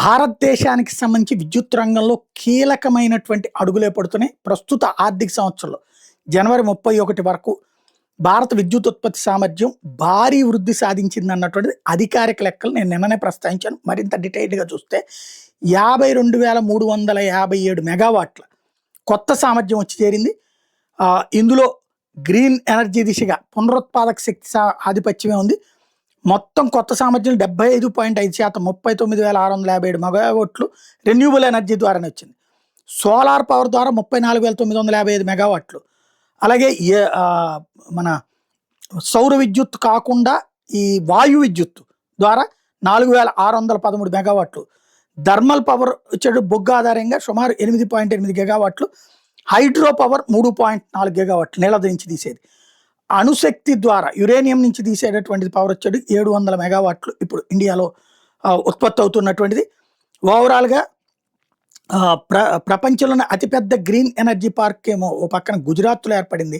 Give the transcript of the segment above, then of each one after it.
భారతదేశానికి సంబంధించి విద్యుత్ రంగంలో కీలకమైనటువంటి అడుగులే పడుతున్నాయి. ప్రస్తుత ఆర్థిక సంవత్సరంలో జనవరి 31 వరకు భారత విద్యుత్ ఉత్పత్తి సామర్థ్యం భారీ వృద్ధి సాధించిందన్నటువంటిది అధికారిక లెక్కలు నేను నిన్ననే ప్రస్తావించాను. మరింత డీటెయిల్డ్‌గా చూస్తే 52,357 మెగావాట్ల కొత్త సామర్థ్యం వచ్చి చేరింది. ఇందులో గ్రీన్ ఎనర్జీ దిశగా పునరుత్పాదక శక్తి ఆధిపత్యమే ఉంది. మొత్తం కొత్త సామర్థ్యం 75.5%, 39,657 మెగావాట్లు రెన్యూబుల్ ఎనర్జీ ద్వారానే వచ్చింది. సోలార్ పవర్ ద్వారా 34,955 మెగావాట్లు. అలాగే మన సౌర విద్యుత్ కాకుండా ఈ వాయు విద్యుత్ ద్వారా 4,613 మెగావాట్లు. థర్మల్ పవర్ వచ్చేటు బొగ్గు ఆధారంగా సుమారు 8.8 గిగావాట్లు. హైడ్రో పవర్ 3.4 గిగావాట్లు నీళ్ళ నుంచి తీసేది. అణుశక్తి ద్వారా యురేనియం నుంచి తీసేటటువంటిది పవర్ వచ్చేది 700 మెగావాట్లు ఇప్పుడు ఇండియాలో ఉత్పత్తి అవుతున్నటువంటిది. ఓవరాల్గా ప్రపంచంలోనే అతిపెద్ద గ్రీన్ ఎనర్జీ పార్క్ ఏమో ఓ పక్కన గుజరాత్లో ఏర్పడింది.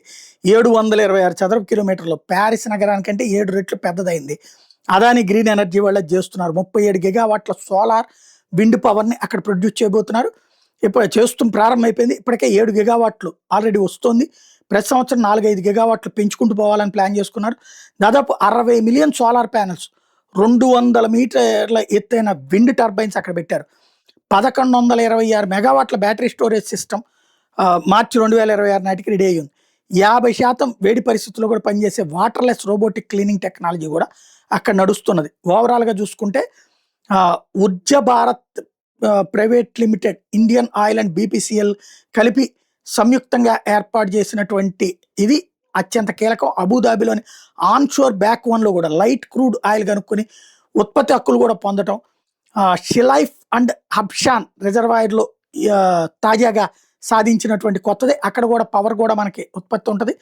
726 చదరపు కిలోమీటర్లు, ప్యారిస్ నగరానికంటే 7 రెట్లు పెద్దదైంది. అదాని గ్రీన్ ఎనర్జీ వల్ల చేస్తున్నారు. 37 గిగావాట్ల సోలార్ విండ్ పవర్ని అక్కడ ప్రొడ్యూస్ చేయబోతున్నారు. ఇప్పుడు ప్రారంభమైపోయింది. ఇప్పటికే 7 గిగావాట్లు ఆల్రెడీ వస్తుంది. ప్రతి సంవత్సరం 4-5 గిగావాట్లు పెంచుకుంటూ పోవాలని ప్లాన్ చేసుకున్నారు. దాదాపు 60 మిలియన్ సోలార్ ప్యానెల్స్, 200 మీటర్ల ఎత్తైన విండ్ టర్బైన్స్ అక్కడ పెట్టారు. 1126 మెగావాట్ల బ్యాటరీ స్టోరేజ్ సిస్టమ్ మార్చి 2026 నాటికి రెడీ అయ్యింది. 50% వేడి పరిస్థితుల్లో కూడా పనిచేసే వాటర్లెస్ రోబోటిక్ క్లీనింగ్ టెక్నాలజీ కూడా అక్కడ నడుస్తున్నది. ఓవరాల్గా చూసుకుంటే Urja Bharat private limited, Indian oil and BPCL కలిపి సంయుక్తంగా ఏర్పాటు చేసినటువంటి ఇది అత్యంత కీలకం. అబుదాబిలోని ఆన్షోర్ బ్యాక్ వన్లో కూడా లైట్ క్రూడ్ ఆయిల్ కనుక్కొని ఉత్పత్తి హక్కులు కూడా పొందటం. షిలైఫ్ అండ్ హబ్షాన్ రిజర్వాయర్లో తాజాగా సాధించినటువంటి కొత్తది. అక్కడ కూడా పవర్ కూడా మనకి ఉత్పత్తి ఉంటుంది.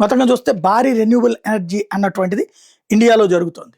మొత్తంగా చూస్తే భారీ రెన్యూబుల్ ఎనర్జీ అన్నటువంటిది ఇండియాలో జరుగుతుంది.